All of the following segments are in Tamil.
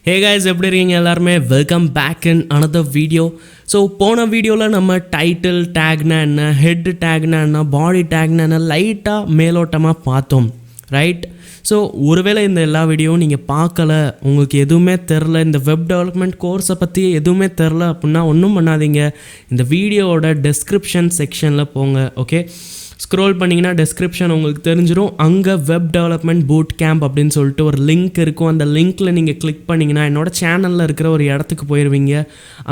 Hey guys, எப்படி இருக்கீங்க எல்லாருமே? Welcome back in another video. So போன வீடியோவில் நம்ம டைட்டில் டேக்னா என்ன, ஹெட் டேக்னா என்ன, பாடி டேக்னா என்ன லைட்டாக மேலோட்டமாக பார்த்தோம், ரைட்? ஸோ ஒருவேளை இந்த எல்லா வீடியோவும் நீங்கள் பார்க்கல, உங்களுக்கு எதுவுமே தெரில, இந்த வெப் டெவலப்மெண்ட் கோர்ஸை பற்றி எதுவுமே தெரில அப்படின்னா ஒன்றும் பண்ணாதீங்க. இந்த வீடியோவோட டெஸ்கிரிப்ஷன் செக்ஷனில் போங்க, ஓகே? ஸ்க்ரோல் பண்ணிங்கன்னா டெஸ்கிரிப்ஷன் உங்களுக்கு தெரிஞ்சிடும். அங்கே வெப் டெவலப்மெண்ட் பூட் கேம்ப் அப்படின்னு சொல்லிட்டு ஒரு லிங்க் இருக்கும். அந்த லிங்க்கில் நீங்கள் கிளிக் பண்ணிங்கன்னா என்னோடய சேனலில் இருக்கிற ஒரு இடத்துக்கு போயிடுவீங்க.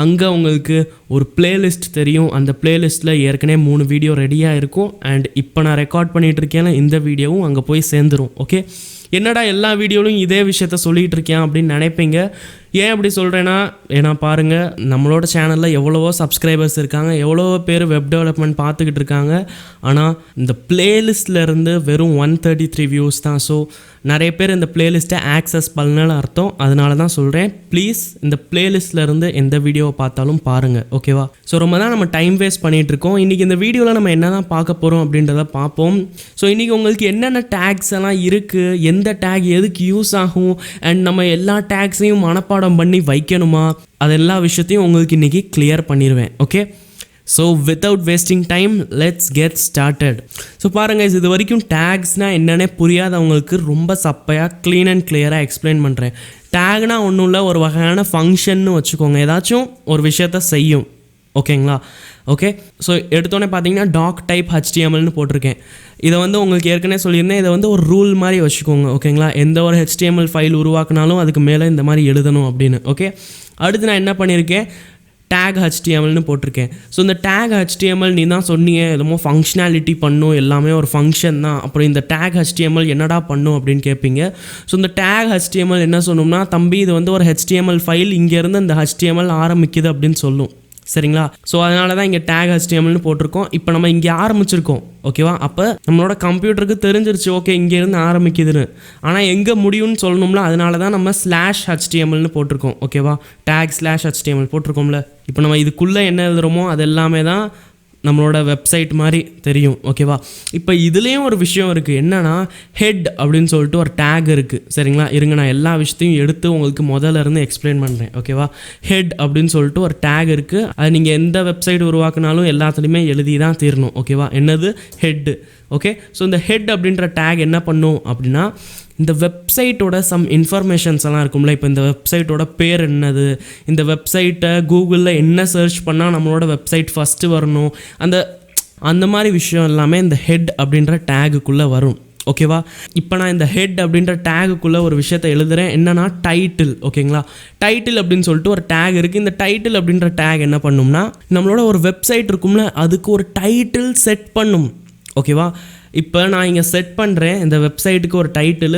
அங்கே உங்களுக்கு ஒரு பிளேலிஸ்ட் தெரியும். அந்த பிளேலிஸ்ட்டில் ஏற்கனவே 3 வீடியோ ரெடியாக இருக்கும். அண்ட் இப்போ நான் ரெக்கார்ட் பண்ணிகிட்ருக்கேன், இந்த வீடியோவும் அங்கே போய் சேர்ந்துடும், ஓகே? என்னடா எல்லா வீடியோலையும் இதே விஷயத்த சொல்லிகிட்டு இருக்கேன் அப்படின்னு நினைப்பீங்க. ஏன் அப்படி சொல்கிறேன்னா, ஏன்னா பாருங்கள், நம்மளோட சேனலில் எவ்வளவோ சப்ஸ்கிரைபர்ஸ் இருக்காங்க, எவ்வளோ பேர் வெப் டெவலப்மெண்ட் பார்த்துக்கிட்டு இருக்காங்க. ஆனால் இந்த பிளேலிஸ்ட்லேருந்து வெறும் 133 வியூஸ் தான். ஸோ நிறைய பேர் இந்த பிளேலிஸ்ட்டை ஆக்சஸ் பண்ணலன்னு அர்த்தம். அதனால தான் சொல்கிறேன், ப்ளீஸ் இந்த பிளேலிஸ்ட்லேருந்து எந்த வீடியோவை பார்த்தாலும் பாருங்கள், ஓகேவா? ஸோ ரொம்ப தான் நம்ம டைம் வேஸ்ட் பண்ணிகிட்ருக்கோம். இன்றைக்கி இந்த வீடியோவில் நம்ம என்ன தான் பார்க்க போகிறோம் அப்படின்றத பார்ப்போம். ஸோ இன்றைக்கி உங்களுக்கு என்னென்ன டேக்ஸ் எல்லாம் இருக்குது, எந்த டேக் எதுக்கு யூஸ் ஆகும், அண்ட் நம்ம எல்லா டேக்ஸையும் மனப்பாடம் பண்ணி வைக்கணுமா, அது எல்லா விஷயத்தையும் உங்களுக்கு இன்றைக்கி கிளியர் பண்ணிடுவேன், okay? So without wasting time let's get started. So பாருங்கள், இது வரைக்கும் டேக்ஸ்னால் என்னென்ன புரியாதவங்களுக்கு ரொம்ப சப்பையாக க்ளீன் அண்ட் கிளியராக எக்ஸ்பிளைன் பண்ணுறேன். டேக்னால் ஒன்றும் இல்லை, ஒரு வகையான ஃபங்க்ஷன்னு வச்சுக்கோங்க. ஏதாச்சும் ஒரு விஷயத்த செய்யும், ஓகேங்களா? ஓகே, ஸோ எடுத்தோடனே பார்த்தீங்கன்னா டாக் டைப் HTMLனு போட்டிருக்கேன். இதை வந்து உங்களுக்கு ஏற்கனவே சொல்லியிருந்தேன், இதை வந்து ஒரு ரூல் மாதிரி வச்சுக்கோங்க, ஓகேங்களா? எந்த ஒரு HTML ஃபைல் உருவாக்குனாலும் அதுக்கு மேலே இந்த மாதிரி எழுதணும் அப்படின்னு, ஓகே? அடுத்து நான் என்ன பண்ணியிருக்கேன், டேக் HTMLனு போட்டிருக்கேன். ஸோ இந்த டேக் HTML நீ தான் சொன்னீங்க என்னமோ ஃபங்க்ஷனாலிட்டி பண்ணும், எல்லாமே ஒரு ஃபங்க்ஷன் தான், அப்புறம் இந்த டேக் HTML என்னடா பண்ணும் அப்படின்னு கேட்பீங்க. ஸோ இந்த டேக் HTML என்ன சொல்லணும்னா, தம்பி இது வந்து ஒரு HTML ஃபைல், இங்கேருந்து இந்த HTML ஆரம்பிக்குது அப்படின்னு சொல்லும், சரிங்களா? ஸோ அதனால தான் இங்கே டேக் HTMLனு போட்டிருக்கோம். இப்போ நம்ம இங்கே ஆரம்பிச்சிருக்கோம், ஓகேவா? அப்போ நம்மளோட கம்ப்யூட்டருக்கு தெரிஞ்சிருச்சு, ஓகே இங்கேருந்து ஆரம்பிக்குதுன்னு. ஆனால் எங்கே முடியும்னு சொல்லணும்ல, அதனால தான் நம்ம /HTMLனு போட்டிருக்கோம், ஓகேவா? Take /HTML போட்டிருக்கோம்ல. இப்போ நம்ம இதுக்குள்ளே என்ன எழுதுகிறோமோ அது எல்லாமே தான் நம்மளோட வெப்சைட் மாதிரி தெரியும், ஓகேவா? இப்போ இதுலேயும் ஒரு விஷயம் இருக்குது, என்னென்னா ஹெட் அப்படின்னு சொல்லிட்டு ஒரு டேக் இருக்குது, சரிங்களா? இருங்க, நான் எல்லா விஷயத்தையும் எடுத்து உங்களுக்கு முதல்ல இருந்து எக்ஸ்பிளைன் பண்ணுறேன், ஓகேவா? ஹெட் அப்படின்னு சொல்லிட்டு ஒரு டேக் இருக்குது. அது நீங்கள் எந்த வெப்சைட் உருவாக்குனாலும் எல்லாத்துலேயுமே எழுதி தான் தீரணும், ஓகேவா? என்னது ஹெட்டு, ஓகே? ஸோ இந்த ஹெட் அப்படின்ற டேக் என்ன பண்ணும் அப்படின்னா, இந்த வெப்சைட்டோட சம் இன்ஃபர்மேஷன்ஸ் எல்லாம் இருக்கும்ல. இப்போ இந்த வெப்சைட்டோட பேர் என்னது, இந்த வெப்சைட்டை கூகுளில் என்ன சர்ச் பண்ணால் நம்மளோட வெப்சைட் ஃபஸ்ட்டு வரணும், அந்த மாதிரி விஷயம் எல்லாமே இந்த ஹெட் அப்படின்ற டேகுக்குள்ளே வரும், ஓகேவா? இப்போ நான் இந்த ஹெட் அப்படின்ற டேகுக்குள்ளே ஒரு விஷயத்தை எழுதுகிறேன், என்னன்னா டைட்டில், ஓகேங்களா? டைட்டில் அப்படின்னு சொல்லிட்டு ஒரு டேக் இருக்குது. இந்த டைட்டில் அப்படின்ற டேக் என்ன பண்ணும்னா, நம்மளோட ஒரு வெப்சைட் இருக்கும்ல, அதுக்கு ஒரு டைட்டில் செட் பண்ணும், ஓகேவா? இப்போ நான் இங்கே செட் பண்ணுறேன், இந்த வெப்சைட்டுக்கு ஒரு டைட்டில்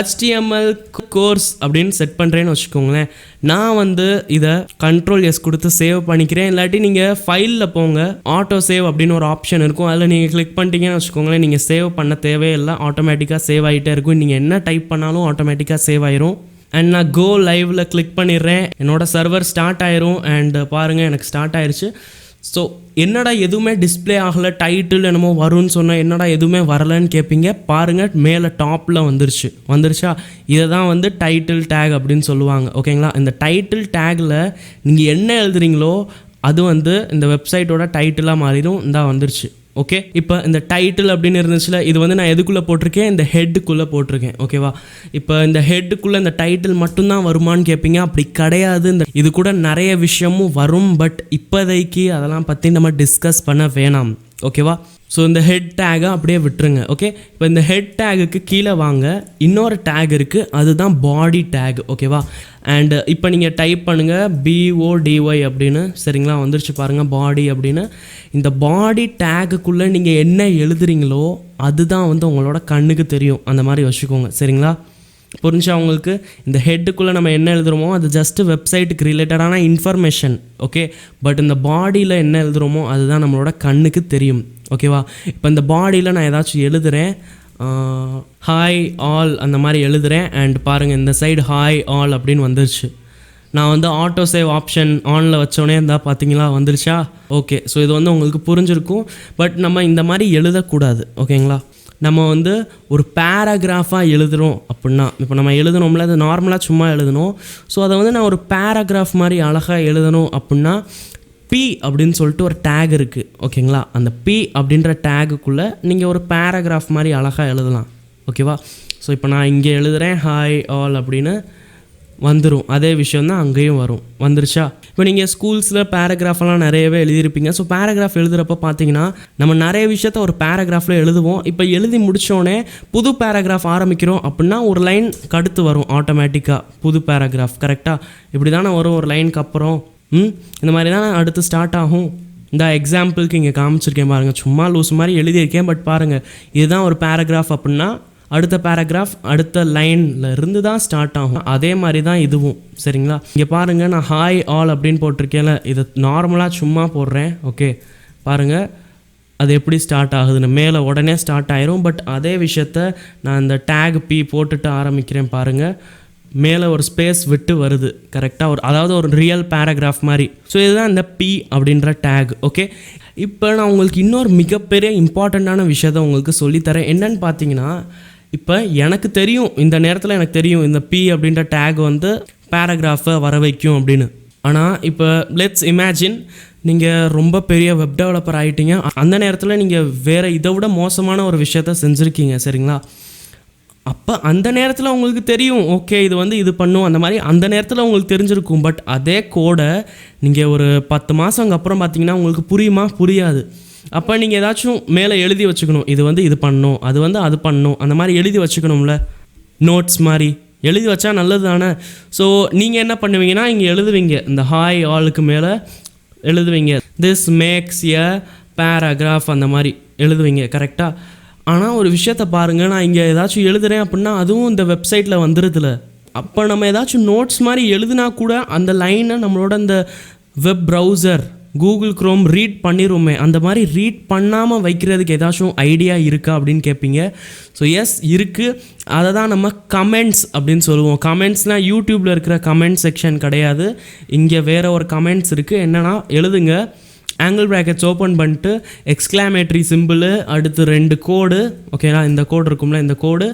HTML கோர்ஸ் அப்படின்னு செட் பண்ணுறேன்னு வச்சுக்கோங்களேன். நான் வந்து இதை Ctrl+S கொடுத்து சேவ் பண்ணிக்கிறேன். இல்லாட்டி நீங்கள் ஃபைலில் போங்க, ஆட்டோ சேவ் அப்படின்னு ஒரு ஆப்ஷன் இருக்கும், அதில் நீங்கள் கிளிக் பண்ணிட்டீங்கன்னு வச்சுக்கோங்களேன். நீங்கள் சேவ் பண்ண தேவையில்லை, ஆட்டோமேட்டிக்காக சேவ் ஆகிட்டே இருக்கும். நீங்கள் என்ன டைப் பண்ணாலும் ஆட்டோமேட்டிக்காக சேவ் ஆயிரும். அண்ட் நான் கோ லைவில் கிளிக் பண்ணிடுறேன், என்னோடய சர்வர் ஸ்டார்ட் ஆயிரும். அண்ட் பாருங்கள், எனக்கு ஸ்டார்ட் ஆயிடுச்சு. ஸோ என்னடா எதுவுமே டிஸ்பிளே ஆகலை, டைட்டில் என்னமோ வரும்னு சொன்னால் என்னடா எதுவுமே வரலைன்னு கேட்பீங்க. பாருங்கள், மேலே டாப்பில் வந்துருச்சா? இதை தான் வந்து டைட்டில் டேக் அப்படின்னு சொல்லுவாங்க, ஓகேங்களா? இந்த டைட்டில் டேக்கில் நீங்கள் என்ன எழுதுறீங்களோ அது வந்து இந்த வெப்சைட்டோட டைட்டிலாக மாறிடும். இந்த வந்துருச்சு, ஓகே? இப்போ இந்த டைட்டில் அப்படின்னு இருந்துச்சுல, இது வந்து நான் எதுக்குள்ளே போட்டிருக்கேன், இந்த ஹெட்டுக்குள்ளே போட்டிருக்கேன், ஓகேவா? இப்போ இந்த ஹெட்டுக்குள்ளே இந்த டைட்டில் மட்டும்தான் வருமானு கேட்பீங்க. அப்படி கிடையாது, இது கூட நிறைய விஷயமும் வரும். பட் இப்போதைக்கு அதெல்லாம் பற்றி நம்ம டிஸ்கஸ் பண்ண வேணாம், ஓகேவா? ஸோ இந்த ஹெட் டேகை அப்படியே விட்டுருங்க, ஓகே? இப்போ இந்த ஹெட் டேகுக்கு கீழே வாங்க, இன்னொரு டேக் இருக்குது, அதுதான் பாடி டேக், ஓகேவா? அண்டு இப்போ நீங்கள் டைப் பண்ணுங்கள் BODY அப்படின்னு, சரிங்களா? வந்துருச்சு பாருங்கள், பாடி அப்படின்னு. இந்த பாடி டேகுக்குள்ளே நீங்கள் என்ன எழுதுறீங்களோ அதுதான் வந்து உங்களோட கண்ணுக்கு தெரியும், அந்த மாதிரி வச்சுக்கோங்க, சரிங்களா? புரிஞ்சா உங்களுக்கு? இந்த ஹெட்டுக்குள்ளே நம்ம என்ன எழுதுகிறோமோ அது ஜஸ்ட்டு வெப்சைட்டுக்கு ரிலேட்டடான இன்ஃபர்மேஷன், ஓகே? பட் இந்த பாடியில் என்ன எழுதுகிறோமோ அதுதான் நம்மளோட கண்ணுக்கு தெரியும், ஓகேவா? இப்போ இந்த பாடியில் நான் ஏதாச்சும் எழுதுகிறேன், ஹாய் ஆல் அந்த மாதிரி எழுதுகிறேன். அண்ட் பாருங்கள், இந்த சைடு ஹாய் ஆல் அப்படின்னு வந்துருச்சு. நான் வந்து ஆட்டோ சேவ் ஆப்ஷன் ஆனில் வச்சோடனே இருந்தால் பார்த்தீங்களா, வந்துருச்சா? ஓகே, ஸோ இது வந்து உங்களுக்கு புரிஞ்சிருக்கும். பட் நம்ம இந்த மாதிரி எழுதக்கூடாது, ஓகேங்களா? நம்ம வந்து ஒரு பேராகிராஃபாக எழுதுகிறோம் அப்படின்னா, இப்போ நம்ம எழுதணும்ல, அது நார்மலாக சும்மா எழுதணும். ஸோ அதை வந்து நான் ஒரு பேராகிராஃப் மாதிரி அழகாக எழுதணும் அப்படின்னா பி அப்படின்னு சொல்லிட்டு ஒரு டேக் இருக்குது, ஓகேங்களா? அந்த பி அப்படின்ற டேகுக்குள்ளே நீங்கள் ஒரு பேராகிராஃப் மாதிரி அழகாக எழுதலாம், ஓகேவா? ஸோ இப்போ நான் இங்கே எழுதுகிறேன் ஹாய் ஆல் அப்படின்னு வந்துடும். அதே விஷயந்தான் அங்கேயும் வரும். வந்துருச்சா? இப்போ நீங்கள் ஸ்கூல்ஸில் பேராகிராஃபெல்லாம் நிறையவே எழுதியிருப்பீங்க. ஸோ பேராகிராஃப் எழுதுகிறப்ப பார்த்தீங்கன்னா நம்ம நிறைய விஷயத்த ஒரு பேராகிராஃபில் எழுதுவோம். இப்போ எழுதி முடித்தோடனே புது பேராகிராஃப் ஆரம்பிக்கிறோம் அப்படின்னா ஒரு லைன் கடுத்து வரும் ஆட்டோமேட்டிக்காக புது பேராகிராஃப். கரெக்டாக இப்படி தானே வரும் ஒரு லைனுக்கு அப்புறம். இந்த மாதிரி தான் அடுத்து ஸ்டார்ட் ஆகும். இந்த எக்ஸாம்பிளுக்கு இங்கே காமிச்சிருக்கேன் பாருங்கள். சும்மா லூஸ் மாதிரி எழுதியிருக்கேன், பட் பாருங்கள் இதுதான் ஒரு பேராகிராஃப் அப்படின்னா அடுத்த பேராகிராஃப் அடுத்த லைனில் இருந்து தான் ஸ்டார்ட் ஆகும். அதே மாதிரி தான் இதுவும், சரிங்களா? இங்கே பாருங்கள், நான் ஹாய் ஆல் அப்படின்னு போட்டிருக்கேன்ல, இதை நார்மலாக சும்மா போடுறேன். ஓகே, பாருங்கள் அது எப்படி ஸ்டார்ட் ஆகுதுன்னு. மேலே உடனே ஸ்டார்ட் ஆயிரும். பட் அதே விஷயத்த நான் இந்த டேக் பி போட்டுட்டு ஆரம்பிக்கிறேன் பாருங்கள், மேலே ஒரு ஸ்பேஸ் விட்டு வருது. கரெக்டாக அதாவது ஒரு ரியல் பேராகிராஃப் மாதிரி. ஸோ இதுதான் இந்த பி அப்படின்ற டேக். ஓகே, இப்போ நான் உங்களுக்கு இன்னொரு மிகப்பெரிய இம்பார்ட்டண்ட்டான விஷயத்த உங்களுக்கு சொல்லித்தரேன். என்னன்னு பார்த்தீங்கன்னா, இப்போ எனக்கு தெரியும், இந்த நேரத்தில் எனக்கு தெரியும் இந்த பி அப்படின்ற டேக் வந்து பேராகிராஃபை வர வைக்கும் அப்படின்னு. ஆனால் இப்போ லெட்ஸ் இமேஜின் நீங்கள் ரொம்ப பெரிய வெப் டெவலப்பர் ஆகிட்டீங்க. அந்த நேரத்தில் நீங்கள் வேறு இதை விட மோசமான ஒரு விஷயத்த செஞ்சுருக்கீங்க, சரிங்களா? அப்போ அந்த நேரத்தில் உங்களுக்கு தெரியும், ஓகே இது வந்து இது பண்ணும், அந்த மாதிரி அந்த நேரத்தில் உங்களுக்கு தெரிஞ்சிருக்கும். பட் அதே கோடை நீங்கள் ஒரு 10 மாதம் அப்புறம் பார்த்தீங்கன்னா உங்களுக்கு புரியுமா? புரியாது. அப்போ நீங்கள் ஏதாச்சும் மேலே எழுதி வச்சுக்கணும், இது வந்து இது பண்ணணும், அது வந்து அது பண்ணணும், அந்த மாதிரி எழுதி வச்சுக்கணும்ல, நோட்ஸ் மாதிரி எழுதி வச்சா நல்லது தானே. ஸோ நீங்கள் என்ன பண்ணுவீங்கன்னா இங்கே எழுதுவீங்க, இந்த ஹாய் ஆளுக்கு மேலே எழுதுவீங்க திஸ் மேக்ஸ் எ பேராகிராஃப், அந்த மாதிரி எழுதுவீங்க. கரெக்டாக? ஆனால் ஒரு விஷயத்தை பாருங்கள், நான் இங்கே ஏதாச்சும் எழுதுகிறேன் அப்படின்னா அதுவும் இந்த வெப்சைட்டில் வந்துடுதுல. அப்போ நம்ம ஏதாச்சும் நோட்ஸ் மாதிரி எழுதுனா கூட அந்த லைனை நம்மளோட இந்த web browser Google Chrome read பண்ணிடுவோமே. அந்த மாதிரி ரீட் பண்ணாமல் வைக்கிறதுக்கு ஏதாச்சும் ஐடியா இருக்கா அப்படின்னு கேட்பீங்க. ஸோ எஸ் இருக்குது. அதை தான் நம்ம கமெண்ட்ஸ் அப்படின்னு சொல்லுவோம். கமெண்ட்ஸ்னால் யூடியூப்பில் இருக்கிற கமெண்ட் செக்ஷன் கிடையாது. இங்கே வேறு ஒரு கமெண்ட்ஸ் இருக்குது. என்னென்னா எழுதுங்க, ஆங்கிள் ப்ராக்கெட்ஸ் ஓப்பன் பண்ணிட்டு எக்ஸ்க்ளாமேட்ரி சிம்பிள், அடுத்து 2 கோடு, ஓகேங்களா? இந்த கோடு இருக்கும்ல, இந்த கோடு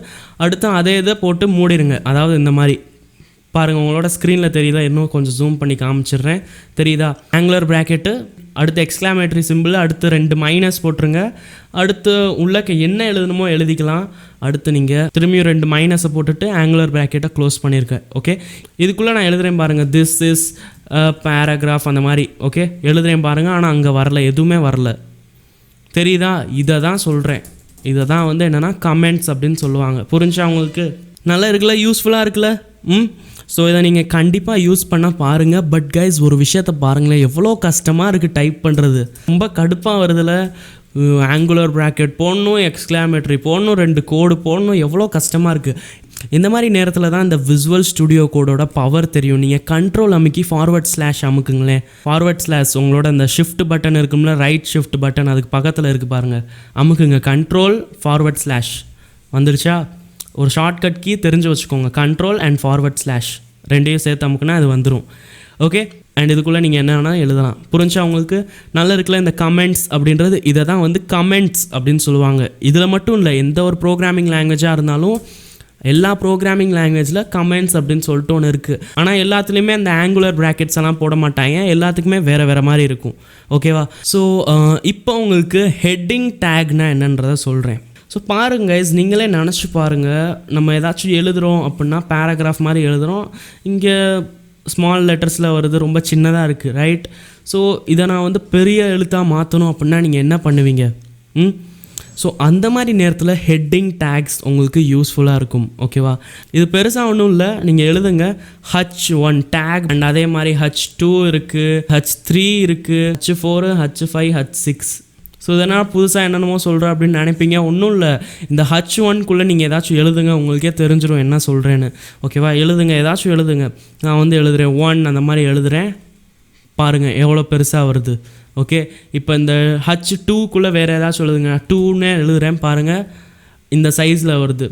அடுத்து அதே இதை போட்டு மூடிடுங்க. அதாவது இந்த மாதிரி பாருங்கள், உங்களோட ஸ்க்ரீனில் தெரியுதா? இன்னும் கொஞ்சம் ஜூம் பண்ணி காமிச்சிடுறேன், தெரியுதா? ஆங்குலர் ப்ராக்கெட்டு அடுத்து எக்ஸ்க்ளாமேட்ரி சிம்பிள் அடுத்து 2 மைனஸ் போட்டுருங்க. அடுத்து உள்ளக்க என்ன எழுதணுமோ எழுதிக்கலாம். அடுத்து நீங்கள் திரும்பியும் 2 மைனஸை போட்டுட்டு ஆங்குலர் ப்ராக்கெட்டை க்ளோஸ் பண்ணியிருக்கேன். ஓகே, இதுக்குள்ளே நான் எழுதுகிறேன் பாருங்கள், திஸ் இஸ் பேராகிராஃப் அந்த மாதிரி. ஓகே, எழுதுகிறேன் பாருங்கள். ஆனால் அங்கே வரல, எதுவுமே வரல, தெரியுதா? இதை தான் சொல்கிறேன். இதை தான் வந்து என்னென்னா கமெண்ட்ஸ் அப்படின்னு சொல்லுவாங்க. புரிஞ்சா உங்களுக்கு? நல்லா இருக்குல்ல, யூஸ்ஃபுல்லாக இருக்குல்ல? ஸோ இதை நீங்கள் கண்டிப்பாக யூஸ் பண்ண பாருங்கள். பட் கைஸ், ஒரு விஷயத்தை பாருங்களேன், எவ்வளோ கஷ்டமாக இருக்குது டைப் பண்ணுறது. ரொம்ப கடுப்பாக வருதில்ல. ஆங்குலர் ப்ராக்கெட் போடணும், எக்ஸ்க்ளாமேட்ரி போடணும், 2 கோடு போடணும், எவ்வளோ கஷ்டமாக இருக்குது. இந்த மாதிரி நேரத்தில் தான் இந்த விசுவல் ஸ்டுடியோ கோடோட பவர் தெரியும். நீங்கள் கண்ட்ரோல் அமுக்கி // அமுக்குங்களேன். / உங்களோட அந்த ஷிஃப்ட் பட்டன் இருக்கும்ல, ரைட் ஷிஃப்ட் பட்டன், அதுக்கு பக்கத்தில் இருக்குது பாருங்கள், அமுக்குங்க. கண்ட்ரோல் // வந்துருச்சா? ஒரு ஷார்ட்கட் கீ தெரிஞ்சு வச்சுக்கோங்க, கண்ட்ரோல் அண்ட் // ரெண்டையும் சேர்த்து அமுக்குனா அது வந்துடும். ஓகே, அண்ட் இதுக்குள்ளே நீங்கள் என்னென்னா எழுதலாம். புரிஞ்சா உங்களுக்கு? நல்லா இருக்குல்ல? இந்த கமெண்ட்ஸ் அப்படின்றது இதை தான் வந்து கமெண்ட்ஸ் அப்படின்னு சொல்லுவாங்க. இதில் மட்டும் இல்லை, எந்த ஒரு ப்ரோக்ராமிங் லாங்குவேஜாக இருந்தாலும் எல்லா ப்ரோக்ராமிங் லாங்குவேஜில் கமெண்ட்ஸ் அப்படின்னு சொல்லிட்டு ஒன்று இருக்குது. ஆனால் எல்லாத்துலேயுமே அந்த ஆங்குலர் ப்ராக்கெட்ஸ் எல்லாம் போட மாட்டாங்க, எல்லாத்துக்குமே வேறு மாதிரி இருக்கும். ஓகேவா? ஸோ இப்போ உங்களுக்கு ஹெட்டிங் டேக்னா என்னன்றதை சொல்கிறேன். ஸோ பாருங்க கைஸ், நீங்களே நினச்சி பாருங்கள், நம்ம ஏதாச்சும் எழுதுகிறோம் அப்படின்னா பேராகிராஃப் மாதிரி எழுதுகிறோம், இங்கே ஸ்மால் லெட்டர்ஸில் வருது, ரொம்ப சின்னதாக இருக்குது, ரைட்? ஸோ இதை நான் வந்து பெரிய எழுத்தாக மாற்றணும் அப்படின்னா நீங்கள் என்ன பண்ணுவீங்க? ஸோ அந்த மாதிரி நேரத்தில் ஹெட்டிங் டேக்ஸ் உங்களுக்கு யூஸ்ஃபுல்லாக இருக்கும். ஓகேவா? இது பெருசாக ஒன்றும் இல்லை, நீங்கள் எழுதுங்க H1 டேக், அண்ட் அதே மாதிரி H2 இருக்குது, H3 இருக்குது, H4, H5, H6. ஸோ இதனால் புதுசாக என்னென்னமோ சொல்கிறேன் அப்படின்னு நினைப்பீங்க. ஒன்றும் இல்லை, இந்த H1க்குள்ளே நீங்கள் ஏதாச்சும் எழுதுங்க, உங்களுக்கே தெரிஞ்சிடும் என்ன சொல்கிறேன்னு. ஓகேவா? எழுதுங்க, ஏதாச்சும் எழுதுங்க. நான் வந்து எழுதுகிறேன் 1 அந்த மாதிரி எழுதுகிறேன், பாருங்கள் எவ்வளோ பெருசாக வருது. ஓகே, இப்போ இந்த H2க்குள்ளே வேறு ஏதாச்சும் எழுதுங்க, 2ன்னு எழுதுகிறேன் பாருங்கள், இந்த சைஸில் வருது.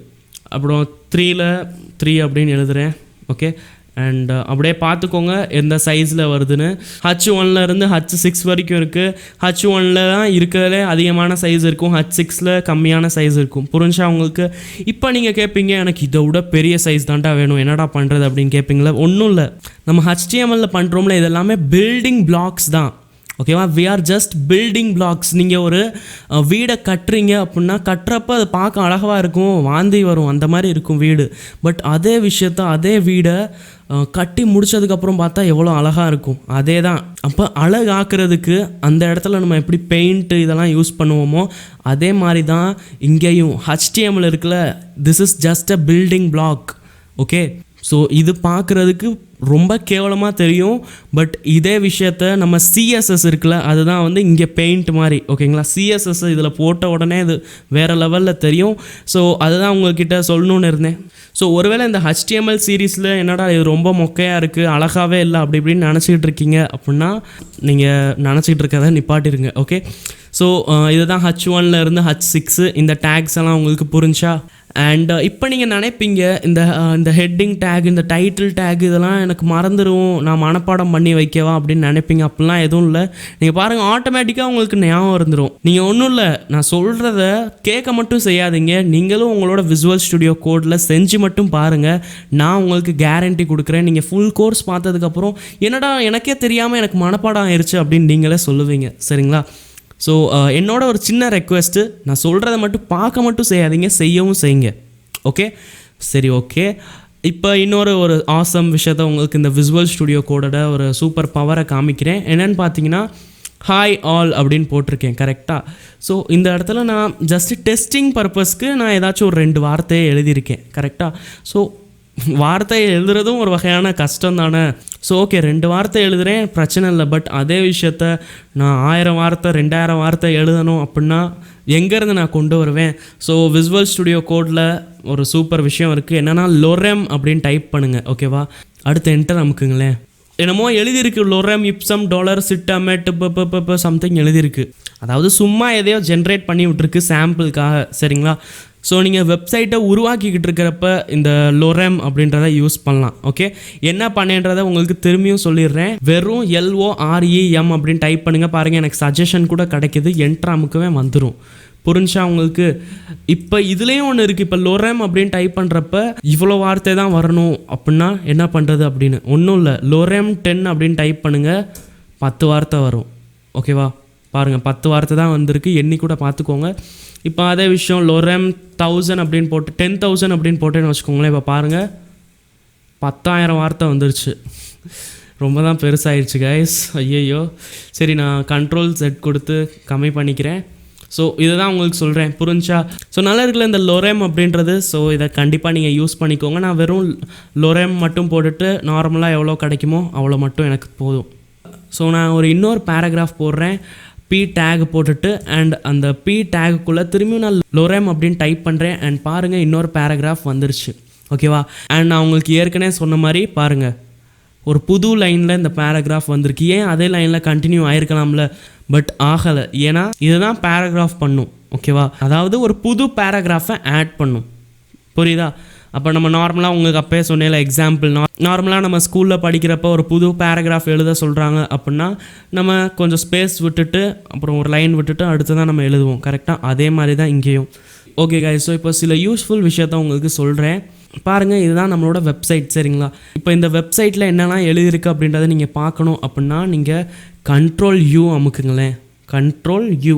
அப்புறம் 3 அப்படின்னு எழுதுகிறேன். ஓகே, அண்ட் அப்படியே பார்த்துக்கோங்க எந்த சைஸில் வருதுன்னு. H1 இருந்து H6 வரைக்கும் இருக்குது. H1 தான் இருக்கிறதுலே அதிகமான சைஸ் இருக்கும், H6 கம்மியான சைஸ் இருக்கும். புரிஞ்சா உங்களுக்கு? இப்போ நீங்கள் கேட்பீங்க எனக்கு இதை விட பெரிய சைஸ் தான்டா வேணும், என்னடா பண்ணுறது அப்படின்னு கேட்பீங்களா? ஒன்றும் இல்லை, நம்ம HTML பண்ணுறோம்ல இதெல்லாமே பில்டிங் பிளாக்ஸ் தான். ஓகேவா? We are just building blocks. நீங்கள் ஒரு வீடை கட்டுறீங்க அப்படின்னா கட்டுறப்ப அது பார்க்க அழகாக இருக்கும், வாந்தி வரும், அந்த மாதிரி இருக்கும் வீடு. பட் அதே விஷயத்த அதே வீடை கட்டி முடித்ததுக்கப்புறம் பார்த்தா எவ்வளோ அழகாக இருக்கும். அதே தான். அப்போ அழகாக்குறதுக்கு அந்த இடத்துல நம்ம எப்படி பெயிண்ட்டு இதெல்லாம் யூஸ் பண்ணுவோமோ அதே மாதிரி தான் இங்கேயும் HTML இருக்குல்ல, this is just a building block. Okay, so இது பார்க்குறதுக்கு ரொம்ப கேவலமாக தெரியும். பட் இதே விஷயத்த நம்ம CSS இருக்குல்ல, அதுதான் வந்து இங்கே பெயிண்ட் மாதிரி. ஓகேங்களா? CSS இதில் போட்ட உடனே இது வேறு லெவலில் தெரியும். ஸோ அதுதான் உங்கள்கிட்ட சொல்லணுன்னு இருந்தேன். ஸோ ஒருவேளை இந்த HTML சீரீஸில் என்னடா இது ரொம்ப மொக்கையாக இருக்குது, அழகாகவே இல்லை அப்படி இப்படின்னு நினச்சிக்கிட்டு இருக்கீங்க அப்படின்னா நீங்கள் நினச்சிக்கிட்டு இருக்கதை நிப்பாட்டிருங்க. ஓகே, ஸோ இதுதான் H1 இருந்து H6. இந்த டேக்ஸ் எல்லாம் உங்களுக்கு புரிஞ்சா? அண்ட் இப்போ நீங்கள் நினைப்பீங்க இந்த ஹெட்டிங் டேக், இந்த டைட்டில் டேக் இதெல்லாம் எனக்கு மறந்துடும், நான் மனப்பாடம் பண்ணி வைக்கவா அப்படின்னு நினைப்பீங்க. அப்படிலாம் எதுவும் இல்லை. நீங்கள் பாருங்கள், ஆட்டோமேட்டிக்காக உங்களுக்கு ஞாபகம் இருந்துடும். நீங்கள் ஒன்றும் இல்லை, நான் சொல்கிறத கேட்க மட்டும் செய்யாதீங்க, நீங்களும் உங்களோட விசுவல் ஸ்டுடியோ கோடில் செஞ்சு மட்டும் பாருங்கள். நான் உங்களுக்கு கேரண்டி கொடுக்குறேன். நீங்கள் ஃபுல் கோர்ஸ் பார்த்ததுக்கப்புறம் என்னடா எனக்கே தெரியாமல் எனக்கு மனப்பாடம் ஆயிடுச்சு அப்படின்னு நீங்களே சொல்லுவீங்க. சரிங்களா? ஸோ என்னோட ஒரு சின்ன ரெக்வெஸ்ட்டு, நான் சொல்கிறத மட்டும் பார்க்க மட்டும் செய்யாதீங்க, செய்யவும் செய்யுங்க. ஓகே, சரி. ஓகே, இப்போ இன்னொரு ஆசம் விஷயத்த உங்களுக்கு இந்த விசுவல் ஸ்டுடியோ கோடோட ஒரு சூப்பர் பவரை காமிக்கிறேன். என்னென்னு பார்த்தீங்கன்னா, ஹாய் ஆல் அப்படின்னு போட்டிருக்கேன். கரெக்டாக? ஸோ இந்த இடத்துல நான் ஜஸ்ட் டெஸ்டிங் பர்பஸ்க்கு நான் ஏதாச்சும் ஒரு 2 வார்த்தையை எழுதியிருக்கேன். கரெக்டாக? ஸோ வார்த்தையை எழுதுறதும் ஒரு வகையான கஷ்டம் தானே. ஸோ ஓகே, 2 வார்த்தை எழுதுகிறேன், பிரச்சனை இல்லை. பட் அதே விஷயத்த நான் 1000 வார்த்தை 2000 வார்த்தை எழுதணும் அப்படின்னா எங்கேருந்து நான் கொண்டு வருவேன்? ஸோ விசுவல் ஸ்டுடியோ கோடில் ஒரு சூப்பர் விஷயம் இருக்குது. என்னென்னா லொரெம் அப்படின்னு டைப் பண்ணுங்கள். ஓகேவா? அடுத்து என்டர் அமுக்குங்களேன். என்னமோ எழுதியிருக்கு, லொரெம் இப்சம் டாலர் சிட்டமெட் சம்திங் எழுதியிருக்கு. அதாவது சும்மா எதையோ ஜென்ரேட் பண்ணி விட்டுருக்கு சாம்பிளுக்காக. சரிங்களா? ஸோ நீங்கள் வெப்சைட்டை உருவாக்கிக்கிட்டு இருக்கிறப்ப இந்த லொரெம் அப்படின்றத யூஸ் பண்ணலாம். ஓகே, என்ன பண்ணேன்றதை உங்களுக்கு திரும்பியும் சொல்லிடுறேன். வெறும் LOREM அப்படின்னு டைப் பண்ணுங்கள். பாருங்கள், எனக்கு சஜஷன் கூட கிடைக்கிது. என்டர் அமுக்கவே வந்துடும். புரிஞ்சா உங்களுக்கு? இப்போ இதுலேயும் ஒன்று இருக்குது. இப்போ லொரெம் அப்படின்னு டைப் பண்ணுறப்ப இவ்வளோ வார்த்தை தான் வரணும் அப்படின்னா என்ன பண்ணுறது அப்படின்னு ஒன்றும் இல்லை. லொரெம் 10 அப்படின்னு டைப் பண்ணுங்கள், 10 வார்த்தை வரும். ஓகேவா? பாருங்கள், 10 வார்த்தை தான் வந்திருக்கு. எண்ணி கூட பார்த்துக்கோங்க. இப்போ அதே விஷயம் லொரெம் 1000 அப்படின்னு போட்டு 10,000 அப்படின்னு போட்டேன்னு வச்சுக்கோங்களேன். இப்போ பாருங்கள், 10,000 வார்த்தை வந்துருச்சு. ரொம்ப தான் பெருசாகிடுச்சு கைஸ். ஐயையோ. சரி, நான் Ctrl+Z கொடுத்து கம்மி பண்ணிக்கிறேன். ஸோ இதை தான் உங்களுக்கு சொல்கிறேன். புரிஞ்சா? ஸோ நல்லா இருக்குல்ல இந்த லொரெம் அப்படின்றது. ஸோ இதை கண்டிப்பாக நீங்கள் யூஸ் பண்ணிக்கோங்க. நான் வெறும் லொரெம் மட்டும் போட்டுட்டு நார்மலாக எவ்வளோ கிடைக்குமோ அவ்வளோ மட்டும் எனக்கு போதும். ஸோ நான் இன்னொரு பேராகிராஃப் போடுறேன், P டேக் போட்டுட்டு. அண்ட் அந்த P டேக்குள்ளே திரும்பியும் நான் லொரெம் அப்படின்னு டைப் பண்ணுறேன். அண்ட் பாருங்கள், இன்னொரு பேராகிராஃப் வந்துருச்சு. ஓகேவா? அண்ட் நான் உங்களுக்கு ஏற்கனவே சொன்ன மாதிரி பாருங்கள், ஒரு புது லைனில் இந்த பேராகிராஃப் வந்திருக்கு. ஏன் அதே லைனில் கண்டினியூ ஆகிருக்கலாம்ல, பட் ஆகலை. ஏன்னா இதுதான் பேராகிராஃப் பண்ணும். ஓகேவா? அதாவது ஒரு புது பேராகிராஃபை ஆட் பண்ணும். புரியுதா? அப்போ நம்ம நார்மலாக உங்களுக்கு அப்போயே சொன்னேன் எக்ஸாம்பிள், நார்மலாக நம்ம ஸ்கூலில் படிக்கிறப்போ ஒரு புது பேராகிராஃப் எழுத சொல்கிறாங்க அப்படின்னா நம்ம கொஞ்சம் ஸ்பேஸ் விட்டுட்டு அப்புறம் ஒரு லைன் விட்டுட்டு அடுத்து தான் நம்ம எழுதுவோம். கரெக்டாக? அதே மாதிரி தான் இங்கேயும். ஓகே கைஸ், ஸோ இப்போ சில யூஸ்ஃபுல் விஷயத்த உங்களுக்கு சொல்கிறேன். பாருங்கள், இதுதான் நம்மளோட வெப்சைட். சரிங்களா? இப்போ இந்த வெப்சைட்டில் என்னெல்லாம் எழுதியிருக்கு அப்படின்றத நீங்கள் பார்க்கணும் அப்படின்னா நீங்கள் Ctrl+U அமுக்குங்களேன். Ctrl+U,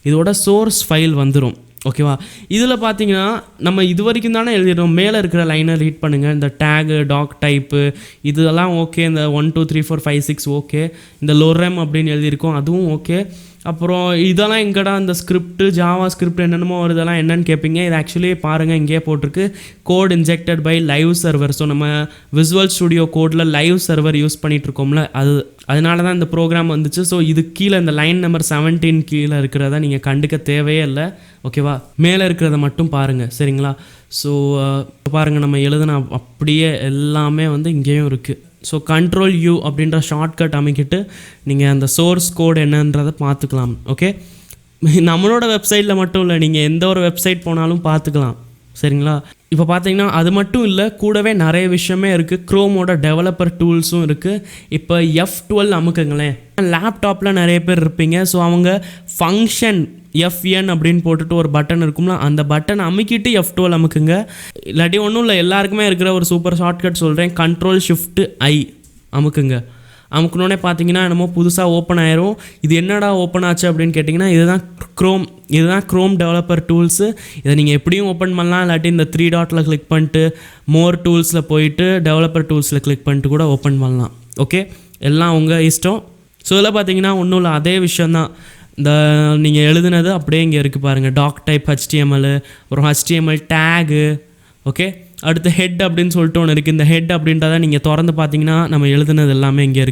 இதோட சோர்ஸ் ஃபைல் வந்துடும். ஓகேவா? இதில் பார்த்தீங்கன்னா நம்ம இது வரைக்கும் தானே எழுதிடுறோம். மேலே இருக்கிற லைனை ரீட் பண்ணுங்கள். இந்த டேகு, டாக் டைப்பு இதெல்லாம் ஓகே. இந்த 1 2 3 4 5 6 ஓகே. இந்த லொரெம் அப்படின்னு எழுதியிருக்கோம், அதுவும் ஓகே. அப்புறம் இதெல்லாம் எங்கடா இந்த ஸ்கிரிப்ட், ஜாவா ஸ்கிரிப்ட் என்னென்னமோ வருதெல்லாம் என்னன்னு கேட்பீங்க. இது ஆக்சுவலி பாருங்கள், இங்கே போட்டிருக்கு code injected by live server. So நம்ம விசுவல் ஸ்டுடியோ கோடில் லைவ் சர்வர் யூஸ் பண்ணிகிட்ருக்கோம்ல, அதனால தான் இந்த ப்ரோக்ராம் வந்துச்சு. ஸோ இது கீழே இந்த லைன் நம்பர் 17 கீழே இருக்கிறத நீங்கள் கண்டுக்க தேவையே இல்லை. ஓகேவா? மேலே இருக்கிறத மட்டும் பாருங்கள். சரிங்களா? ஸோ பாருங்கள், நம்ம எழுதுன அப்படியே எல்லாமே வந்து இங்கேயும் இருக்குது. ஸோ Ctrl+U அப்படின்ற ஷார்ட்கட் அமைக்கிட்டு நீங்கள் அந்த சோர்ஸ் கோட் என்னன்றதை பார்த்துக்கலாம். ஓகே, நம்மளோட வெப்சைட்டில் மட்டும் இல்லை, நீங்கள் எந்த ஒரு வெப்சைட் போனாலும் பார்த்துக்கலாம். சரிங்களா? இப்போ பார்த்தீங்கன்னா அது மட்டும் இல்லை, கூடவே நிறைய விஷயமே இருக்குது. க்ரோமோட டெவலப்பர் டூல்ஸும் இருக்குது. இப்போ F12 அமுக்குங்களேன். லேப்டாப்பில் நிறைய பேர் இருப்பீங்க. ஸோ அவங்க ஃபங்க்ஷன் FN அப்படின்னு போட்டுட்டு ஒரு பட்டன் இருக்கும்ல, அந்த பட்டன் அமுக்கிட்டு F12 அமுக்குங்க. இல்லாட்டி ஒன்றும் இல்லை, எல்லாருக்குமே இருக்கிற ஒரு சூப்பர் ஷார்ட்கட் சொல்கிறேன். Ctrl+Shift+I அமுக்குங்க. அமுக்குனோடனே பார்த்தீங்கன்னா என்னமோ புதுசாக ஓப்பன் ஆயிரும். இது என்னடா ஓப்பன் ஆச்சு அப்படின்னு கேட்டிங்கன்னா, இதுதான் க்ரோம் டெவலப்பர் டூல்ஸு. இதை நீங்கள் எப்படியும் ஓப்பன் பண்ணலாம். இல்லாட்டி இந்த 3 டாட்டில் கிளிக் பண்ணிட்டு மோர் டூல்ஸில் போயிட்டு டெவலப்பர் டூல்ஸில் கிளிக் பண்ணிட்டு கூட ஓப்பன் பண்ணலாம். ஓகே, எல்லாம் உங்கள் இஷ்டம். ஸோ இதில் பார்த்தீங்கன்னா ஒன்றும் இல்லை, அதே விஷயந்தான். இந்த நீங்கள் எழுதுனது அப்படியே இங்கே இருக்குது பாருங்கள். டாக் டைப் HTML, அப்புறம் HTML டேகு. ஓகே, அடுத்து ஹெட் அப்படின்னு சொல்லிட்டு ஒன்று இருக்குது. இந்த ஹெட் அப்படின்றத நீங்கள் திறந்து பார்த்தீங்கன்னா நம்ம எழுதுனது எல்லாமே இங்கே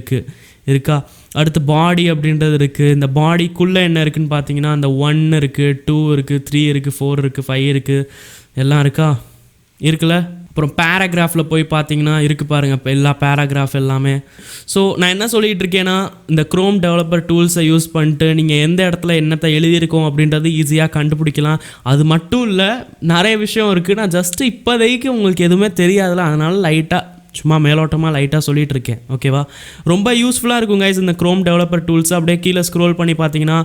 இருக்கா. அடுத்து பாடி அப்படின்றது இருக்குது. இந்த பாடிக்குள்ளே என்ன இருக்குதுன்னு பார்த்தீங்கன்னா அந்த 1 இருக்குது, 2 இருக்குது, 3 இருக்குது, 4 இருக்குது, 5 இருக்குது, எல்லாம் இருக்குல்ல. அப்புறம் பேராகிராஃபில் போய் பார்த்தீங்கன்னா இருக்குது பாருங்கள், இப்போ எல்லா பேராகிராஃப் எல்லாமே. ஸோ நான் என்ன சொல்லிகிட்டு இருக்கேன்னா, இந்த க்ரோம் டெவலப்பர் டூல்ஸை யூஸ் பண்ணிட்டு நீங்கள் எந்த இடத்துல என்னத்தை எழுதியிருக்கோம் அப்படின்றது ஈஸியாக கண்டுபிடிக்கலாம். அது மட்டும் இல்லை, நிறைய விஷயம் இருக்குது. நான் ஜஸ்ட்டு இப்போதைக்கு உங்களுக்கு எதுவுமே தெரியாதுல, அதனால் லைட்டாக சும்மா மேலோட்டமாக லைட்டாக சொல்லிகிட்டு இருக்கேன். ஓகேவா? ரொம்ப யூஸ்ஃபுல்லாக இருக்கும் கைஸ் இந்த க்ரோம் டெவலப்பர் டூல்ஸ். அப்படியே கீழே ஸ்க்ரோல் பண்ணி பார்த்தீங்கன்னா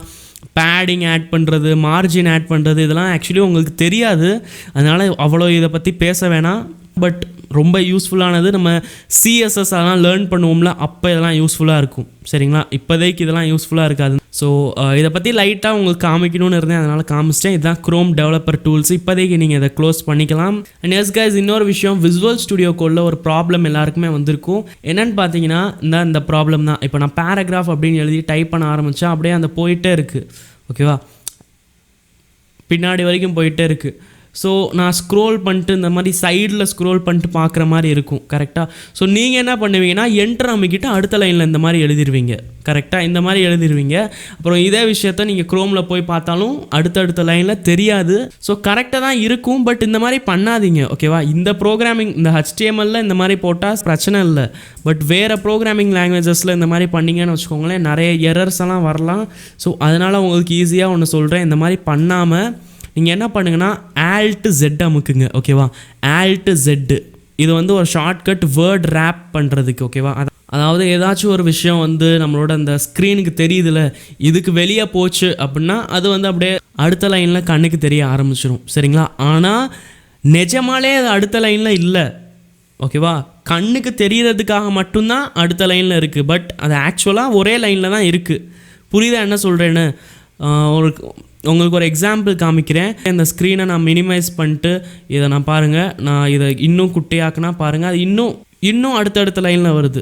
பேடிங் ஆட் பண்ணுறது, மார்ஜின் ஆட் பண்ணுறது, இதெல்லாம் ஆக்சுவலி உங்களுக்கு தெரியாது. அதனால் அவ்வளோ இதை பற்றி பேச வேணாம். பட் ரொம்ப யூஸ்ஃபுல்லானது. நம்ம CSS அதெல்லாம் லேர்ன் பண்ணுவோம்ல, அப்போ இதெல்லாம் யூஸ்ஃபுல்லாக இருக்கும். சரிங்களா? இப்போதைக்கு இதெல்லாம் யூஸ்ஃபுல்லாக இருக்காது. ஸோ இதை பற்றி லைட்டாக உங்களுக்கு காமிக்கணும்னு இருந்தேன், அதனால் காமிச்சிட்டேன். இதுதான் க்ரோம் டெவலப்பர் டூல்ஸ். இப்போதைக்கு நீங்கள் இதை க்ளோஸ் பண்ணிக்கலாம். அண்ட் எஸ் கைஸ், இன்னொரு விஷயம், விசுவல் ஸ்டுடியோ கோடில் ஒரு ப்ராப்ளம் எல்லாருக்குமே வந்திருக்கும். என்னென்னு பார்த்தீங்கன்னா இந்த ப்ராப்ளம் தான். இப்போ நான் பேராகிராஃப் அப்படின்னு எழுதி டைப் பண்ண ஆரம்பித்தா அப்படியே அந்த போயிட்டே இருக்குது. ஓகேவா? பின்னாடி வரைக்கும் போயிட்டே இருக்குது. ஸோ நான் ஸ்க்ரோல் பண்ணிட்டு இந்த மாதிரி சைடில் ஸ்க்ரோல் பண்ணிட்டு பார்க்குற மாதிரி இருக்கும். கரெக்டாக? ஸோ நீங்கள் என்ன பண்ணுவீங்கன்னா என்டர் அமைக்கிட்டு அடுத்த லைனில் இந்த மாதிரி எழுதிடுவீங்க. கரெக்டாக? இந்த மாதிரி எழுதிடுவீங்க. அப்புறம் இதே விஷயத்த நீங்கள் க்ரோமில் போய் பார்த்தாலும் அடுத்தடுத்த லைனில் தெரியாது. ஸோ கரெக்டாக தான் இருக்கும். பட் இந்த மாதிரி பண்ணாதீங்க. ஓகேவா? இந்த ப்ரோக்ராமிங் இந்த HTML இந்த மாதிரி போட்டால் பிரச்சனை இல்லை. பட் வேறு ப்ரோக்ராமிங் லாங்குவேஜஸில் இந்த மாதிரி பண்ணிங்கன்னு வச்சுக்கோங்களேன், நிறைய எரர்ஸ் எல்லாம் வரலாம். ஸோ அதனால் உங்களுக்கு ஈஸியாக ஒன்று சொல்கிறேன், இந்த மாதிரி பண்ணாமல் நீங்கள் என்ன பண்ணுங்கன்னா Alt+Z அமுக்குங்க. ஓகேவா? Alt+Z இது ஒரு ஷார்ட்கட் வேர்ட் ரேப் பண்ணுறதுக்கு. ஓகேவா? அதாவது ஏதாச்சும் ஒரு விஷயம் நம்மளோட அந்த ஸ்க்ரீனுக்கு தெரியுதுல, இதுக்கு வெளியே போச்சு அப்படின்னா அது அப்படியே அடுத்த லைனில் கண்ணுக்கு தெரிய ஆரம்பிச்சிடும். சரிங்களா? ஆனால் நிஜமாலே அது அடுத்த லைனில் இல்லை. ஓகேவா? கண்ணுக்கு தெரியறதுக்காக மட்டும்தான் அடுத்த லைனில் இருக்குது. பட் அது ஆக்சுவலாக ஒரே லைனில் தான் இருக்குது. புரியுதா என்ன சொல்கிறேன்னு? உங்களுக்கு ஒரு எக்ஸாம்பிள் காமிக்கிறேன். இந்த ஸ்க்ரீனை நான் மினிமைஸ் பண்ணிட்டு இதை நான் பாருங்கள், நான் இதை இன்னும் குட்டியாக்குனா பாருங்கள், அது இன்னும் அடுத்தடுத்த லைனில் வருது.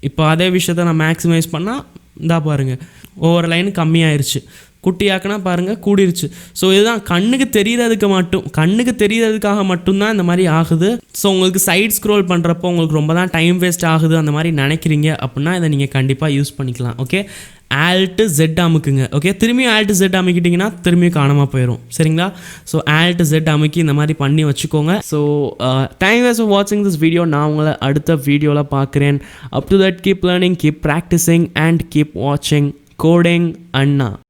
இப்போ அதே விஷயத்தை நான் மேக்ஸிமைஸ் பண்ணால் இந்தா பாருங்கள், ஒவ்வொரு லைனு கம்மியாயிருச்சு. குட்டியாக்குனா பாருங்கள் கூடிருச்சு. ஸோ இதுதான் கண்ணுக்கு தெரியறதுக்காக மட்டும்தான் இந்த மாதிரி ஆகுது. ஸோ உங்களுக்கு சைட் ஸ்க்ரோல் பண்ணுறப்போ உங்களுக்கு ரொம்ப தான் டைம் வேஸ்ட் ஆகுது அந்த மாதிரி நினைக்கிறீங்க அப்படின்னா இதை நீங்கள் கண்டிப்பாக யூஸ் பண்ணிக்கலாம். Okay, Alt+Z அமுக்குங்க. ஓகே, திரும்பியும் Alt+Z அமுக்கிட்டிங்கன்னா திரும்பியும் காணாமல் போயிடும். சரிங்களா? ஸோ Alt+Z அமுக்கி இந்த மாதிரி பண்ணி வச்சுக்கோங்க. ஸோ தேங்க்ஸ் ஃபார் வாட்சிங் திஸ் வீடியோ. நான் உங்களை அடுத்த வீடியோவில் பார்க்குறேன். Up to that keep learning, keep practising and keep வாட்சிங் கோடிங் அண்ணா.